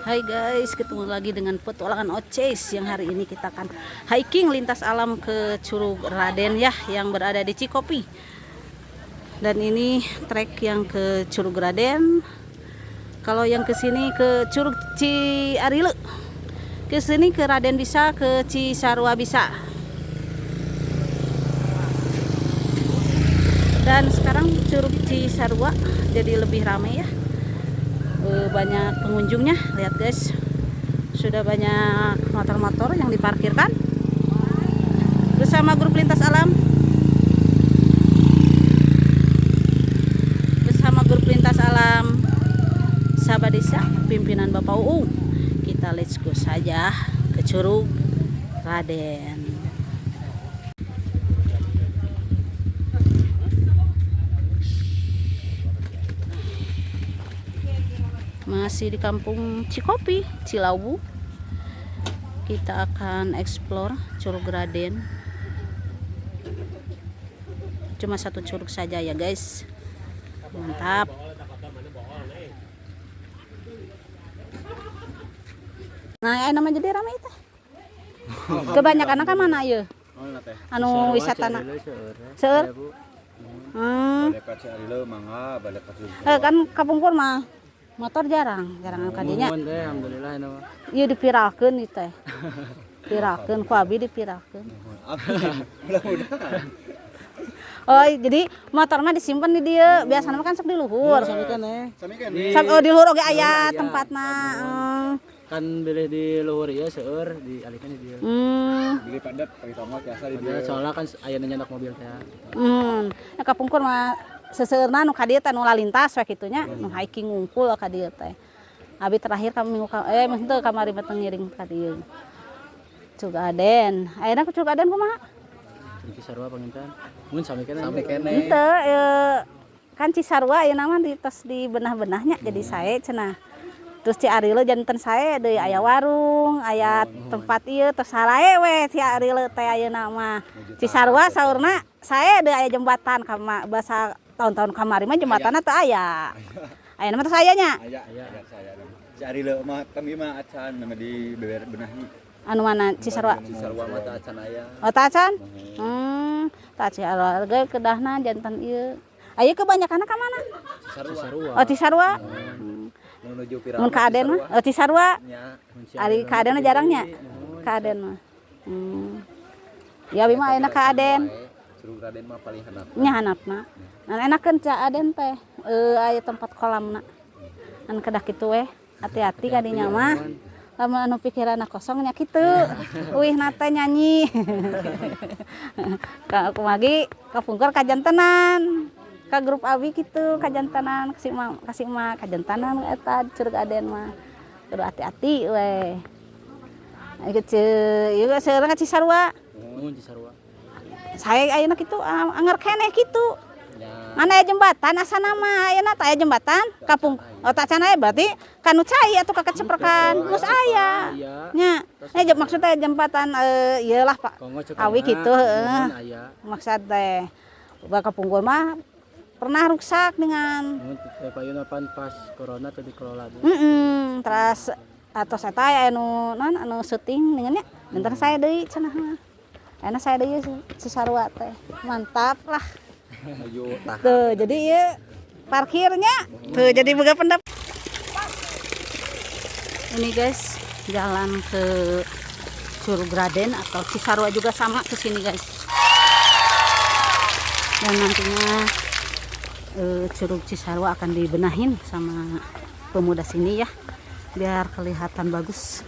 Hai guys, ketemu lagi dengan petualangan Oces yang hari ini kita akan hiking lintas alam ke Curug Raden ya, yang berada di Cikopi. Dan ini trek yang ke Curug Raden. Kalau yang ke sini ke Curug Ciarile, ke sini ke Raden bisa, ke Cisarua bisa. Dan sekarang Curug Cisarua jadi lebih ramai ya. Banyak pengunjungnya, lihat guys, sudah banyak motor-motor yang diparkirkan bersama grup lintas alam, sahabat desa pimpinan Bapak UU. Kita let's go saja ke Curug Raden. Masih di kampung Cikopi, Cilawu. Kita akan explore Curug Raden. Cuma satu curug saja ya guys. Mantap. Nah, nama jadi ramai itu. Kebanyakan kan mana ya? Anu wisata na. Seueur. Kan kapungkur mah motor jarang kadinya. Alhamdulillah itu. Ieu dipiralkeun ieu teh. Piralkeun ku abi dipiralkeun. Oh, jadi motor mah disimpan di dieu. Biasana mah kan sok di luhur. Samikeun Oh, di luhur oge aya tempatna. Kan bilih di luhur ieu seueur dialihkeun di dieu. Beli padat pakai tomat biasa di Dia soalnya kan aya nu nyandak mobil teh. Ya kapungkur mah seseueurna nu ka dieu teh nu lalintas we kitunya, nu hiking ngumpul ka dieu teh. Abi terakhir kami minggu maksudnya kamari mah ngiring ka dieu. Curug Raden. Ayeuna ku Curug Raden kumaha? Di Cisarua panginten. Mun samikeun Henteu kan Cisarua ayeuna mah di tos di benah-benahnya jadi sae cenah. Terus Ciarile janten sae deui aya warung, aya tempat ieu tos salae we Ciarile teh ayeuna mah. Cisarua saurna sae deui aya jembatan ka basa tahun-tahun kamari mah jembatanna teu aya. Ayeuna mah tos aya nya. Aya saya. Ciarile mah kami mah acan nama di beber benahi. Anu mana Cisarua? Cisarua mah teh acan aya. Oh tah acan? Tah Ciarile ge kedahna janten ieu. Aya kebanyakan ka mana? Cisarua. Oh Cisarua. Menuju Mun ka Aden mah? Oh Cisarua. nya. Ari ka Aden jarangnya. Ka Aden mah. Ya abi mah ayeuna ka Aden. Curug Raden mah paling handap. Nya handapna. Nah enakeun ca Aden teh. Aya tempat kolamna. An kedah kitu we. Hati-hati ka dinya mah. Lamun anu pikiranna kosong nya kitu. Uihna teh nyanyi. Ka kumagi kapungkur kajantenan. Ka grup abi kitu kajantenan kasih mah kajantenan eta Curug Raden mah. Kudu hati-hati we. Ieu ieu seueur ka Cisarua. Cisarua. Saya ayeuna kitu anger keneh kitu. Mana aya jembatan asana mah ayeuna teh aya jembatan kapung. Oh tak can aya berarti kanu cai atuh kakeceprekan. Geus aya. Nya. Maksudnya jembatan ieu lah Pak. Awi kitu heeh. Maksud teh kapungkur mah pernah rusak dengan payuna pan pas corona teh dikelola. Terus atos eta aya anu syuting dengan nya. Bentar saya deui cenah mah. Enak saya deui Cisarua teh. Mantap lah. Tuh, jadi ieu parkirnya. Tuh, jadi boga pendap. Ini guys, jalan ke Curug Raden atau Cisarua juga sama ke sini guys. Dan nantinya Curug Cisarua akan dibenahin sama pemuda sini ya, biar kelihatan bagus.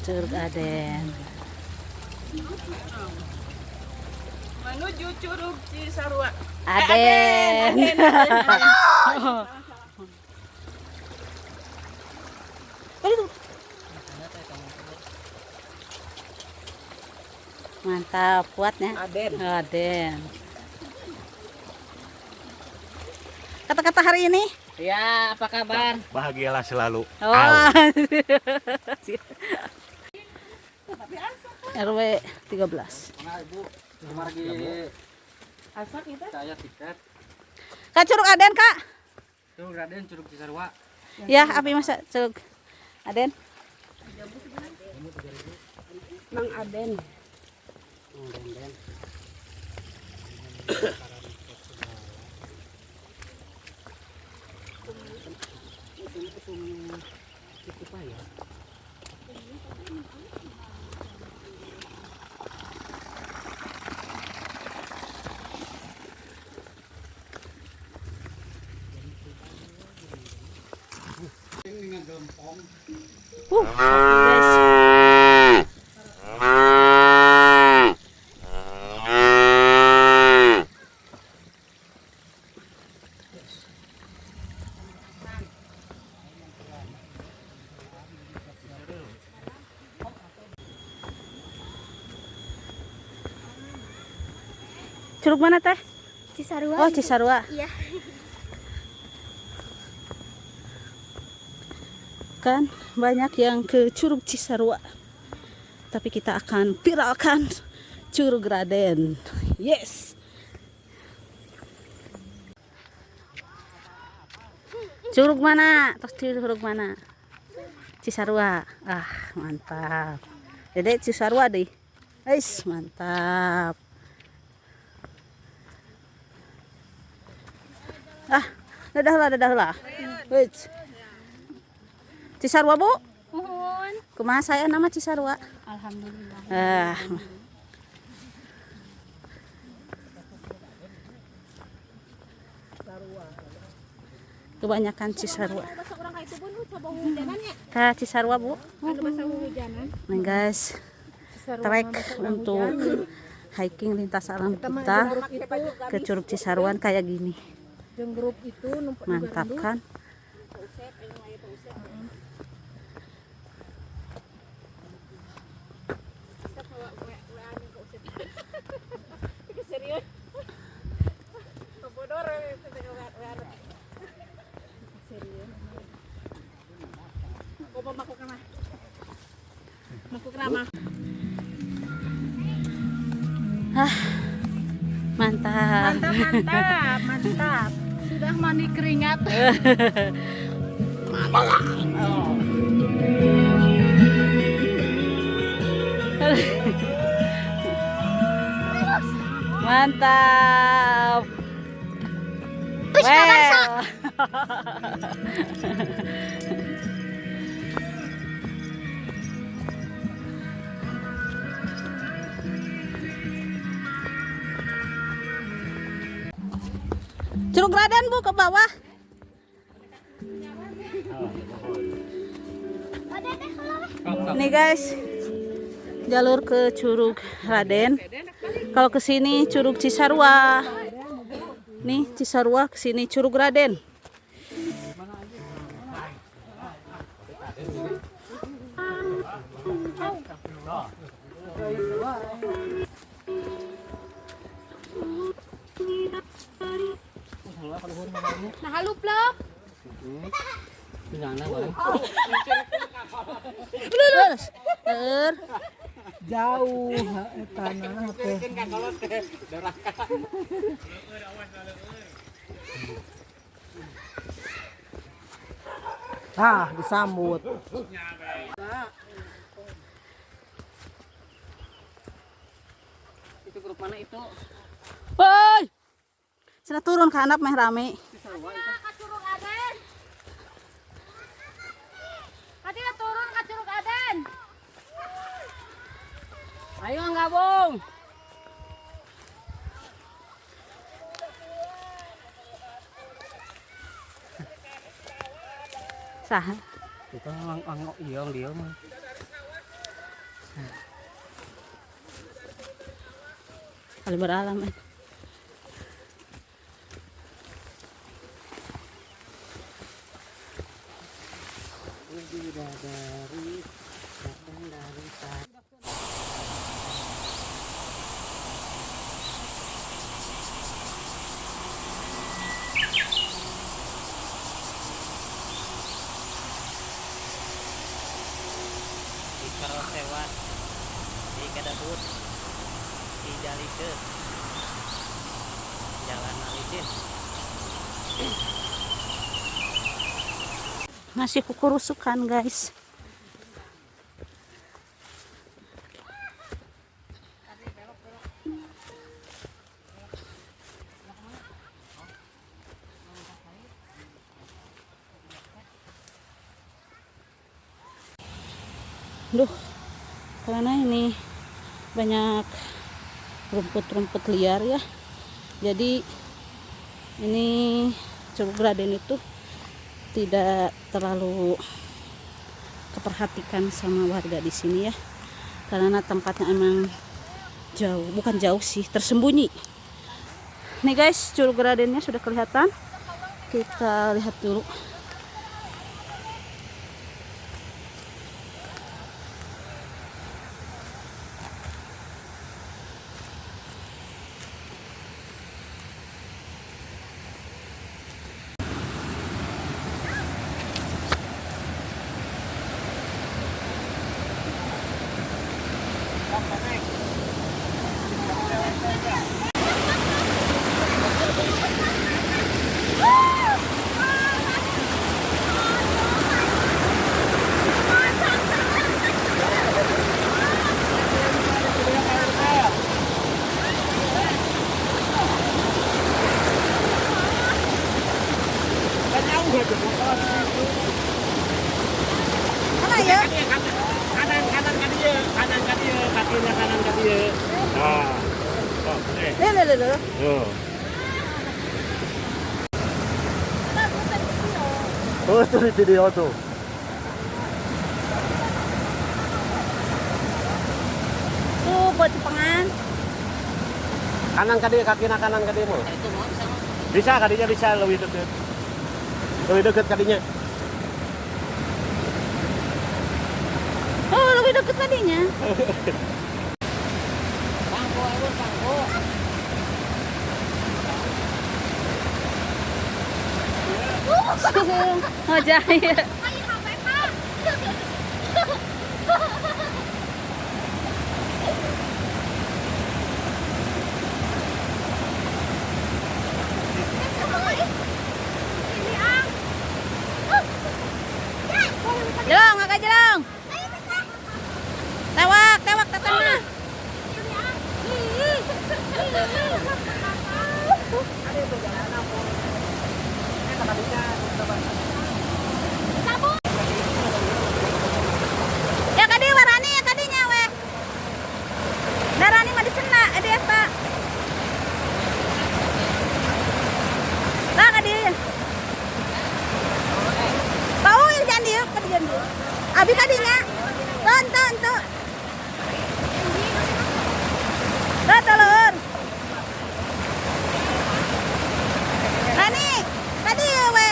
Curug Raden. Menuju Curug Cisarua. Aden. Mantap, kuatnya. Aden. Kata-kata hari ini? Ya, apa kabar? Bahagialah selalu. Oh. RW 13. Mana Ibu? Lagi Asak kita. saya tiket. Kak Curug Aden, Kak. Curug Raden, Curug Cisarua. Ya, api masa Curug Aden. Mang Aden. Guys. Curug mana teh? Cisarua. Oh, Cisarua. Iya. Kan banyak yang ke Curug Cisarua. Tapi kita akan viralkan Curug Raden. Yes. Curug mana? Terus curug mana? Cisarua. Ah, mantap. Dede Cisarua deh. Eish, mantap. Ah, dadah lah. Wait. Cisarua, Bu? Mohon. Kumaha saya nama Cisarua? Alhamdulillah. Ah. Kebanyakan Cisarua. Kak Cisarua, Bu. Nih guys, trek untuk hiking lintas alam kita ke Curug Cisaruan kayak gini. Mantap kan? Ah, mantap. Mantap. Sudah mandi keringat. Mantap. Well. Curug Raden, Bu, ke bawah. Nih guys, jalur ke Curug Raden. Kalau ke sini Curug Cisarua. Nih Cisarua, ke sini Curug Raden. Nah, haluplok. Lurus. Jauh tanah teh. Ah, disambut. Itu grup mana itu? Woi. Sudah turun ke handap meh rame. Ka Curug Aden. Tadi turun ka Curug Aden. Ayo gabung. Sah. Itu ang iyong dia mah. Kali beralam. lewat di Kadabut di Jalike jalan licin. Masih kukurusukan guys. Duh, karena ini banyak rumput-rumput liar ya. Jadi ini Curug Raden itu tidak terlalu keperhatikan sama warga di sini ya. Karena tempatnya emang jauh, bukan jauh sih, tersembunyi. Nih guys, Curug Radennya sudah kelihatan. Kita lihat dulu. Mana ya? Kanan kan dia, kakinya kanan kan dia. Nah. Lele. Oh, itu dia tuh. Tuh buat cepengan. Kanan kan dia, kakinya kanan kan dia mau. Bisa kadinya bisa lebih dekat. Lebih dekat kadinya. Oh, lebih dekat tadinya. Oh, jahil. Jelong, agak jelong. Tewak tatana. Ya kadi warani ya kadinya we. Darani mah disena ade eta. Lah kadi. Tahu yang janji kadi janji. Abi kadinya. Ton. Tolong. Rani, tadi we.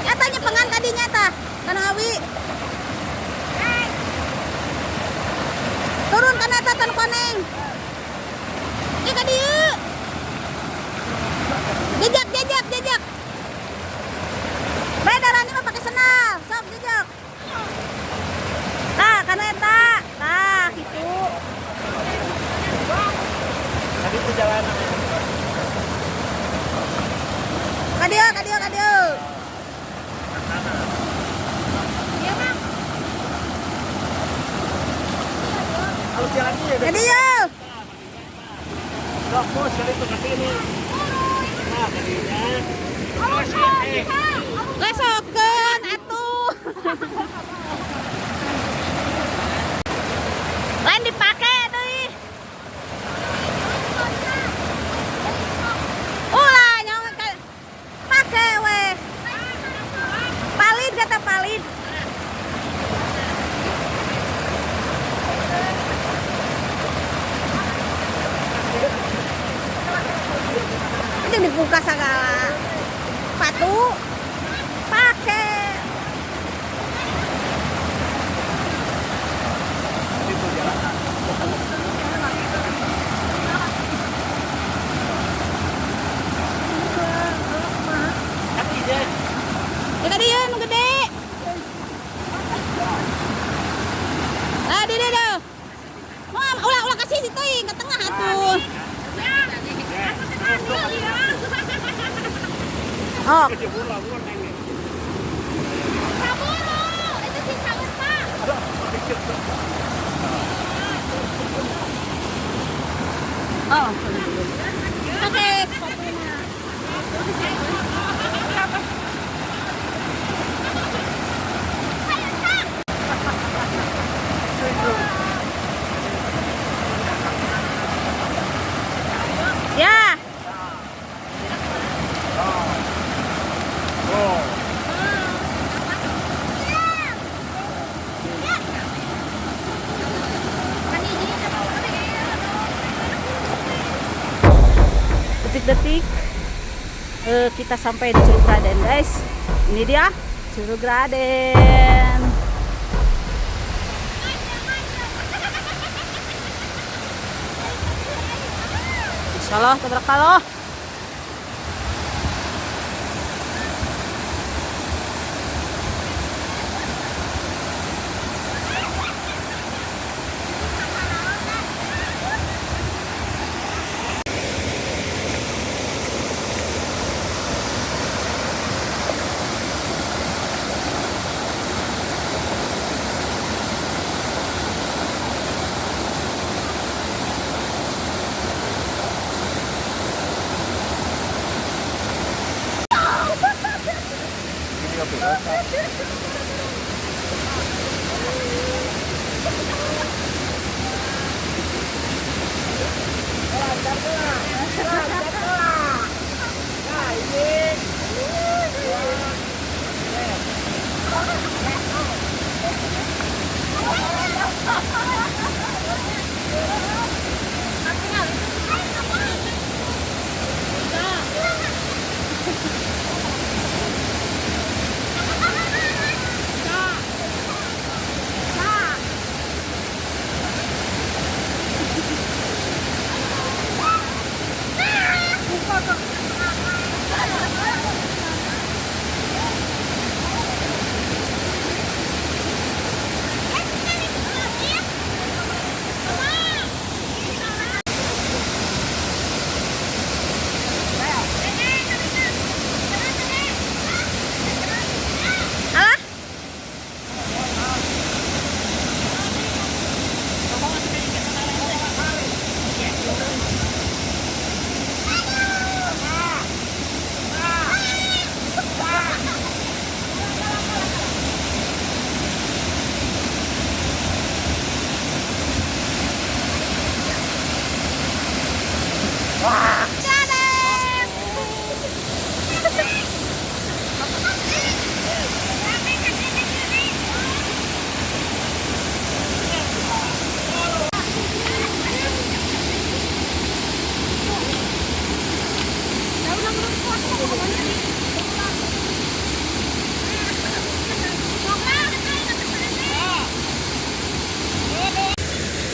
Eta nyepengan kadinya tah, kana awi. Turun kana eta tan koneng. Ieu kadi ieu. Jejak. Beda Rani mah pakai sendal, sok jejak. Tah, kana eta. Tah, kitu. Tadi itu jalan. Kadio. Iya, Bang. Kalau jalan ini ya. Kadio. Sok bos kali itu ke sini. Nah, kadinya. Lesokeun atuh. Lain dipake deui. Ulah nyawa pake we. Palid kata palid. Itu dibuka segala. Patu pakai. Ya tadi ya nu gede. ke tengah atuh. Oh. Itu si cabut Pak. Oh. Oke, sepatunya. Ya. Detik-detik kita sampai di Curug Raden, guys. Ini dia Curug Raden. Insyaallah tabarakallah.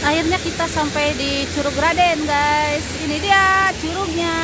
Akhirnya kita sampai di Curug Raden, guys. Ini dia curugnya.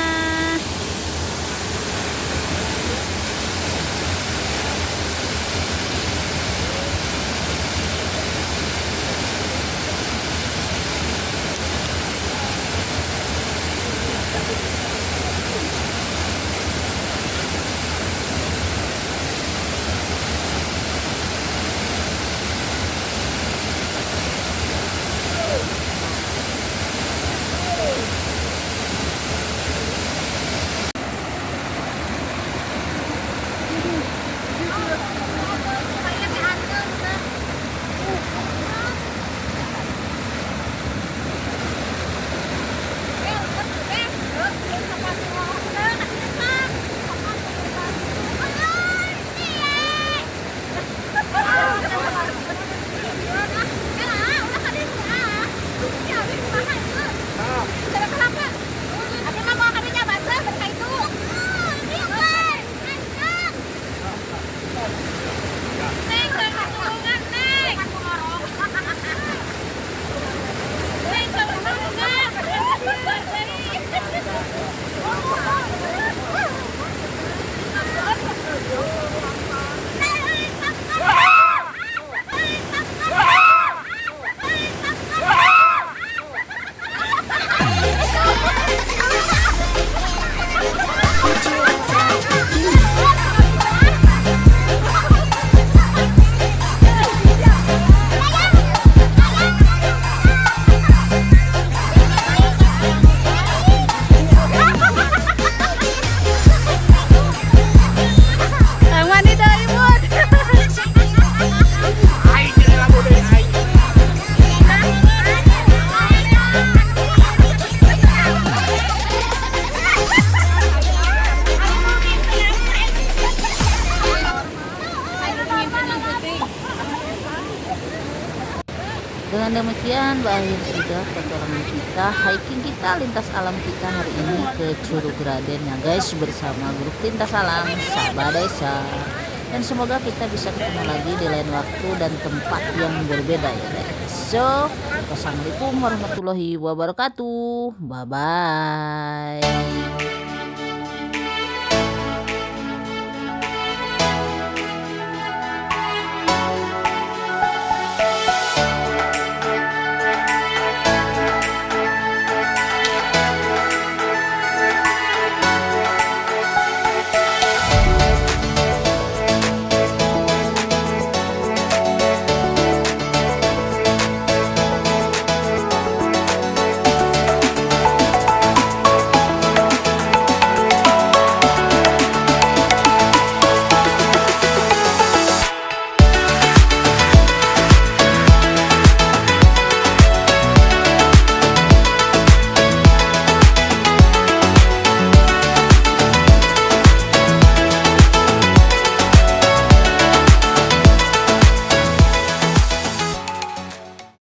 Dengan demikian berakhir sudah petualangan kita, hiking kita, lintas alam kita hari ini ke Curug Raden ya guys, bersama grup lintas alam Sabah Desa. Dan semoga kita bisa ketemu lagi di lain waktu dan tempat yang berbeda ya guys. So, wassalamualaikum warahmatullahi wabarakatuh. Bye bye.